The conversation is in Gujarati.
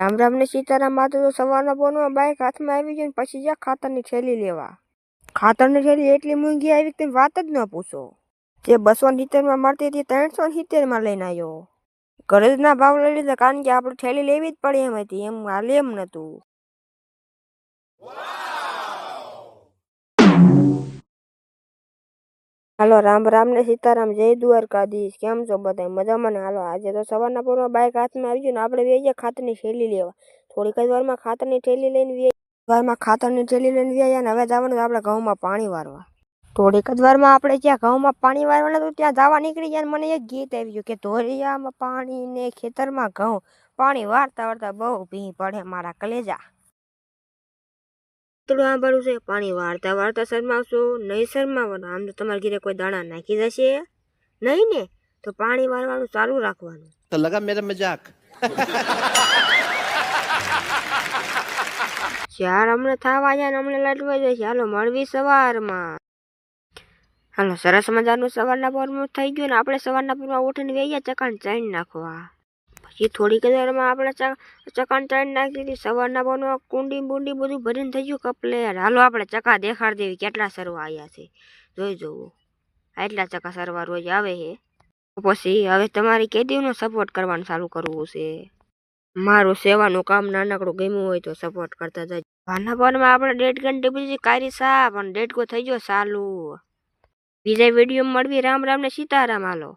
રામ રામ ને સીતારામ. આ તો સવારના પોરમાં બાઈક હાથમાં આવી ગયું ને પછી જ્યાં ખાતરની થેલી લેવા. ખાતરની થેલી એટલી મોંઘી આવી કે તમે વાત જ ન પૂછો. જે 270 મળતી હતી 370 લઈને આવ્યો. ઘરે જ ના ભાવ લઈ લીધા કારણ કે આપણે થેલી લેવી જ પડે એમ હતી, એમ હાલે એમ નતું. હાલો રામ રામ ને સીતારામ, જય દ્વારકાધીશ. કેમ છો બધા? મજામાં ને? હાલો આજે તો સવારના પોરમાં બાઈક હાથમાં આવી ગયું ને આપણે વેઈ ગયા ખાતરની થેલી લેવા. થોડીક જ વારમાં ખાતરની થેલી લઈને વ્યાયા ને હવે જવાનું આપણે ઘઉંમાં પાણી વારવા. થોડીક જ વારમાં આપણે જ્યાં ઘઉંમાં પાણી વારવાના તો ત્યાં જવા નીકળી ગયા. મને એક ગીત આવી ગયું કે ધોરિયામાં પાણી ને ખેતરમાં ઘઉં, પાણી વારતા વારતા બહુ ભી પડે મારા કલેજા. થોડું આંબાળું છે, પાણી વારતા વારતા શરમાવશો નહીં? શરમાવાનું. આમ તો તમારા ઘરે કોઈ દાણા નાખી જશે નહીં ને, તો પાણી વારવાનું ચાલુ રાખવાનું. તો લગા મેરા મજાક. ચાર હમણાં થવા જાય ને હમણાં લટવાઈ જશે. હાલો મળવી સવારમાં. હાલો સરસ મજાનું સવારના પોરમાં થઈ ગયું ને આપણે સવારના પોરમાં ઉઠીને વેયા ચકાણ ચાઈન નાખવા. પછી થોડીક વારમાં આપણે ચકાણ ચાઈન નાખી દીધી. સવારના પોરમાં કુંડી બુંડી બધું ભરીને થઈ ગયું કપલેર. હાલો આપણે ચકા દેખાડ દેવી કેટલા સરવા આવ્યા છે, જોઈ જોવું. આટલા ચકા સરવા રોજ આવે છે. પછી હવે તમારી કેદીનો સપોર્ટ કરવાનું ચાલુ કરવું છે. મારું સેવાનું કામ નાનકડું ગમ્યું હોય તો સપોર્ટ કરતા જાય. વારના પોરમાં આપણે 1.5 ઘંટે પછી કારી સા પણ 1.5 થઈ ગયો ચાલુ. બીજા વિડીયો મળવી. રામ રામ ને સીતારામ. હાલો.